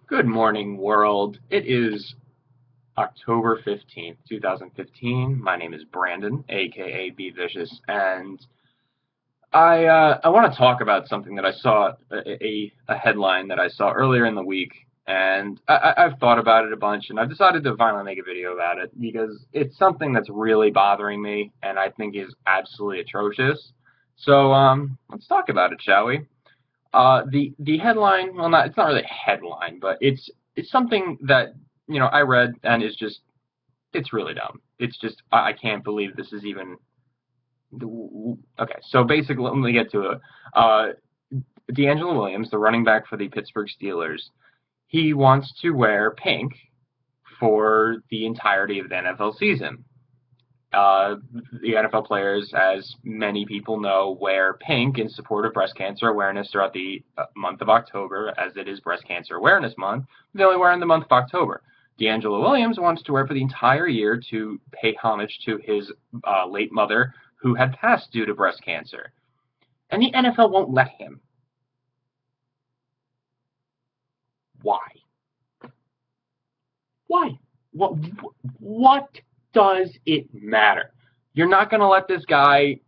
Good morning, world. It is October 15th, 2015. My name is Brandon, aka Be Vicious, and I want to talk about something that I saw, a headline that I saw earlier in the week, and I've thought about it a bunch, and I've decided to finally make a video about it because it's something that's really bothering me, and I think is absolutely atrocious. So let's talk about it, shall we? The headline, well, it's not really a headline, but it's something that I read and it's really dumb. It's just I can't believe this is even okay. So basically, let me get to it. Deangelo Williams, the running back for the Pittsburgh Steelers, he wants to wear pink for the entirety of the NFL season. The NFL players, as many people know, wear pink in support of breast cancer awareness throughout the month of October, as it is Breast Cancer Awareness Month. They only wear in the month of October. Deangelo Williams wants to wear for the entire year to pay homage to his late mother, who had passed due to breast cancer. And the NFL won't let him. Why? Why? What does it matter? You're not going to let this guy...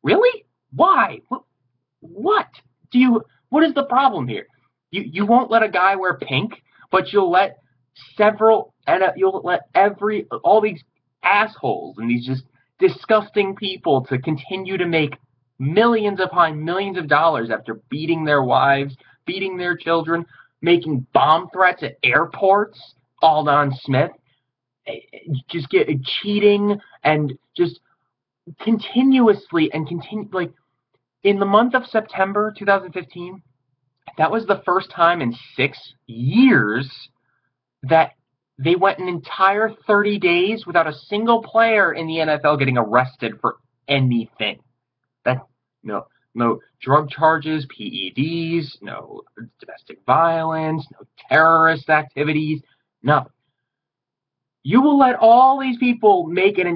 Really? Why? What is the problem here? You won't let a guy wear pink, but you'll let all these assholes and these just disgusting people to continue to make millions upon millions of dollars after beating their wives, beating their children, making bomb threats at airports, Aldon Smith, just cheating and just continuously like in the month of September 2015, that was the first time in 6 years that they went an entire 30 days without a single player in the NFL getting arrested for anything. No drug charges, PEDs, no domestic violence, no terrorist activities, nothing. You will let all these people make it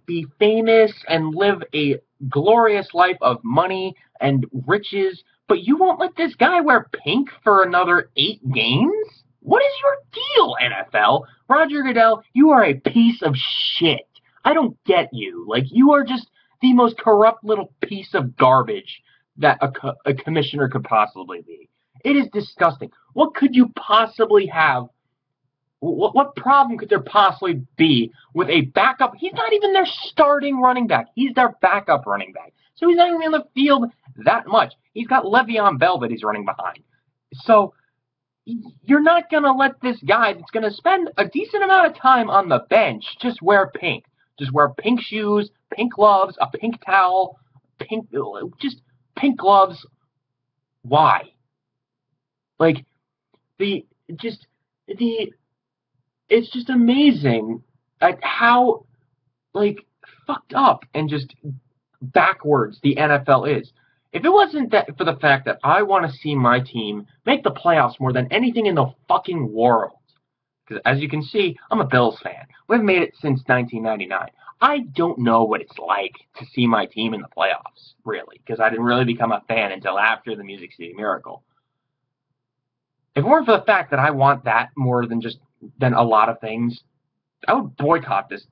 be famous and live a glorious life of money and riches, but you won't let this guy wear pink for another 8 games? What is your deal, NFL? Roger Goodell, you are a piece of shit. I don't get you. You are just the most corrupt little piece of garbage that a commissioner could possibly be. It is disgusting. What could you possibly have? What problem could there possibly be with a backup? He's not even their starting running back. He's their backup running back. So he's not even in the field that much. He's got Le'Veon Bell that he's running behind. So you're not going to let this guy that's going to spend a decent amount of time on the bench just wear pink. Just wear pink shoes, pink gloves, a pink towel, just pink gloves. Why? It's just amazing at how, fucked up and just backwards the NFL is. If it wasn't that for the fact that I want to see my team make the playoffs more than anything in the fucking world, because as you can see, I'm a Bills fan. We've made it since 1999. I don't know what it's like to see my team in the playoffs, really, because I didn't really become a fan until after the Music City Miracle. If it weren't for the fact that I want that more than a lot of things, I would boycott this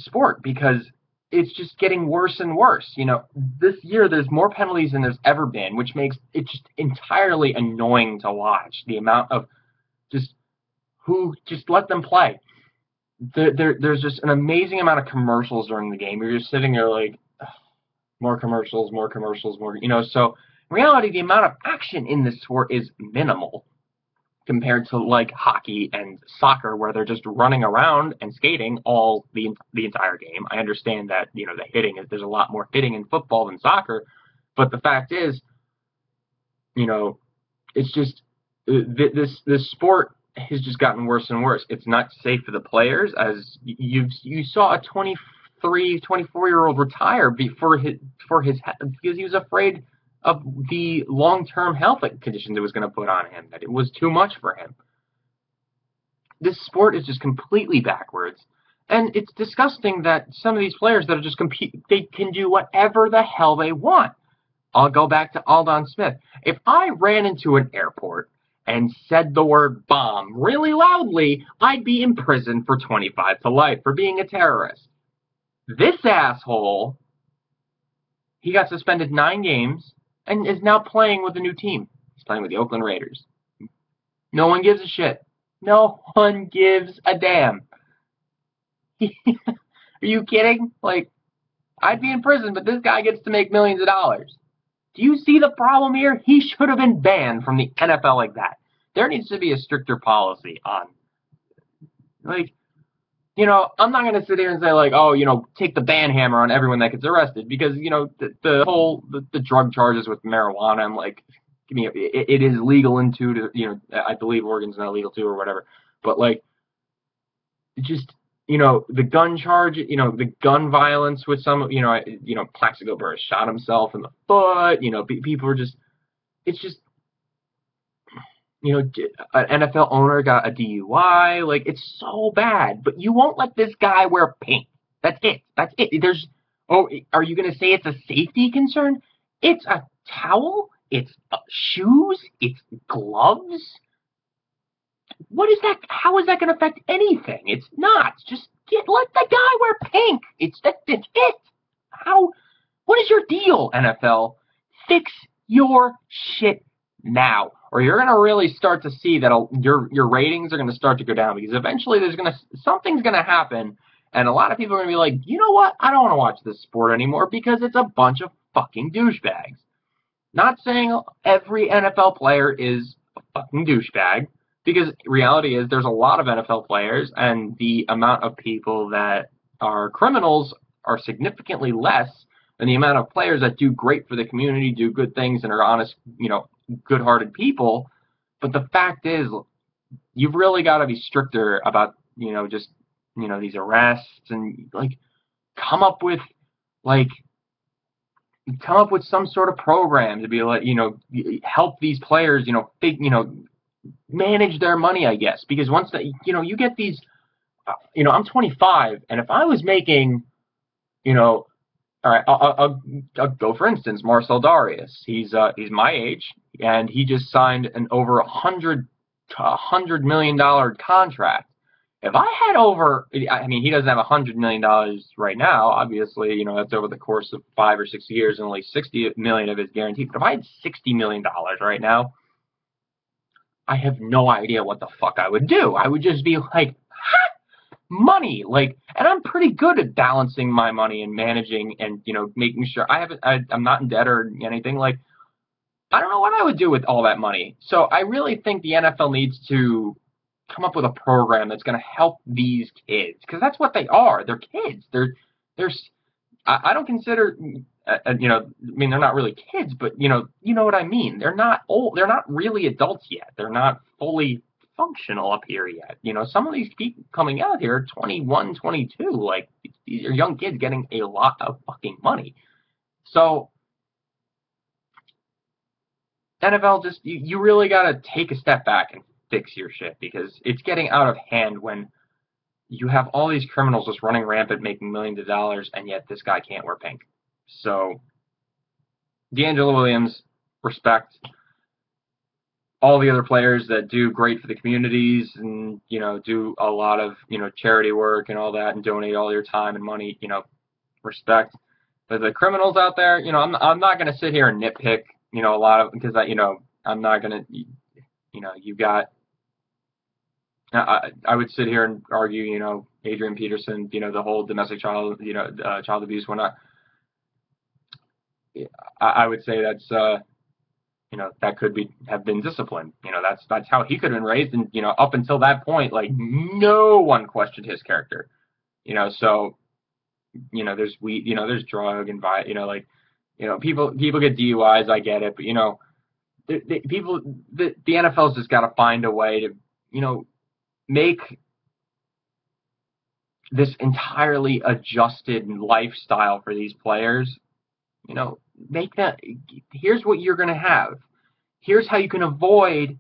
sport because it's just getting worse and worse. This year there's more penalties than there's ever been, which makes it just entirely annoying to watch. The amount of just let them play. There's just an amazing amount of commercials during the game. You're just sitting there like, ugh, more commercials, more. So in reality, the amount of action in this sport is minimal compared to hockey and soccer, where they're just running around and skating all the entire game. I understand that the hitting there's a lot more hitting in football than soccer, but the fact is, it's just this sport has just gotten worse and worse. It's not safe for the players, as you saw a 24-year-old retire because he was afraid of the long-term health conditions it was going to put on him, that it was too much for him. This sport is just completely backwards, and it's disgusting that some of these players that are just they can do whatever the hell they want. I'll go back to Aldon Smith. If I ran into an airport and said the word bomb really loudly, I'd be in prison for 25 to life for being a terrorist. This asshole, he got suspended 9 games and is now playing with a new team. He's playing with the Oakland Raiders. No one gives a shit. No one gives a damn. Are you kidding? Like, I'd be in prison, but this guy gets to make millions of dollars. Do you see the problem here? He should have been banned from the NFL like that. There needs to be a stricter policy on, like, you know, I'm not going to sit here and say, like, oh, you know, take the ban hammer on everyone that gets arrested, because, you know, the drug charges with marijuana, I'm like, give me it is legal in you know, I believe Oregon's not legal too or whatever, but, like, just, you know, the gun charge, you know, the gun violence with some, you know, Plaxico Burress shot himself in the foot, you know, people are just, it's just, you know, an NFL owner got a DUI, like, it's so bad, but you won't let this guy wear pink. That's it. That's it. There's, oh, are you going to say it's a safety concern? It's a towel, it's shoes, it's gloves. What is that? How is that going to affect anything? It's not. Just let the guy wear pink. It's it. How? What is your deal, NFL? Fix your shit now, or you're going to really start to see that your ratings are going to start to go down, because eventually something's going to happen, and a lot of people are going to be like, you know what? I don't want to watch this sport anymore because it's a bunch of fucking douchebags. Not saying every NFL player is a fucking douchebag, because reality is there's a lot of NFL players, and the amount of people that are criminals are significantly less than the amount of players that do great for the community, do good things, and are honest, you know, good-hearted people. But the fact is, you've really got to be stricter about, you know, just, you know, these arrests, and, like, come up with some sort of program to be like, you know, help these players, you know, manage their money, I guess, because once that, you know, you get these, you know, I'm 25, and if I was making, you know, all right, I'll go for instance, Marcel Darius. He's my age, and he just signed an over $100 million contract. If I had over, I mean, he doesn't have $100 million right now. Obviously, you know, that's over the course of 5 or 6 years, and only $60 million of it is guaranteed. But if I had $60 million right now, I have no idea what the fuck I would do. I would just be like, money, like, and I'm pretty good at balancing my money and managing and, you know, making sure I'm not in debt or anything. Like, I don't know what I would do with all that money. So I really think the NFL needs to come up with a program that's going to help these kids, because that's what they are. They're kids. I don't consider, you know, I mean, they're not really kids, but you know what I mean. They're not old. They're not really adults yet. They're not fully functional up here yet. You know, some of these people coming out here are 21, 22. Like, these are young kids getting a lot of fucking money. So NFL, just you really got to take a step back and fix your shit, because it's getting out of hand when you have all these criminals just running rampant, making millions of dollars, and yet this guy can't wear pink. So, Deangelo Williams, respect. All the other players that do great for the communities and, you know, do a lot of, you know, charity work and all that, and donate all your time and money, you know, respect. But the criminals out there, you know, I'm not going to sit here and nitpick, you know, a lot of, because you know, I'm not going to, you know, you've got, I would sit here and argue, you know, Adrian Peterson, you know, the whole domestic child, you know, child abuse whatnot. I would say that's, you know, that could have been discipline. You know, that's how he could have been raised, and you know, up until that point, like, no one questioned his character. You know, so, you know, there's weed, you know, there's drug and you know, like, you know, people get DUIs, I get it, but you know, the NFL's just got to find a way to, you know, make this entirely adjusted lifestyle for these players. You know, make that, here's what you're going to have. Here's how you can avoid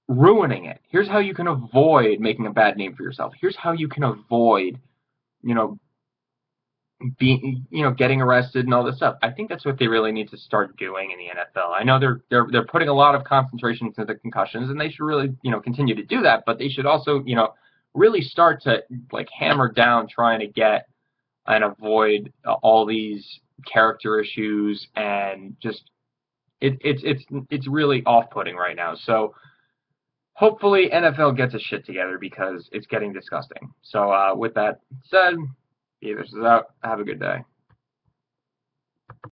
ruining it. Here's how you can avoid making a bad name for yourself. Here's how you can avoid, you know, being, getting arrested and all this stuff. I think that's what they really need to start doing in the NFL. I know they're putting a lot of concentration into the concussions, and they should really, continue to do that. But they should also, really start to like hammer down trying to get and avoid all these character issues, and just it's really off-putting right now. So hopefully NFL gets its shit together because it's getting disgusting. So with that said, this is out. Have a good day.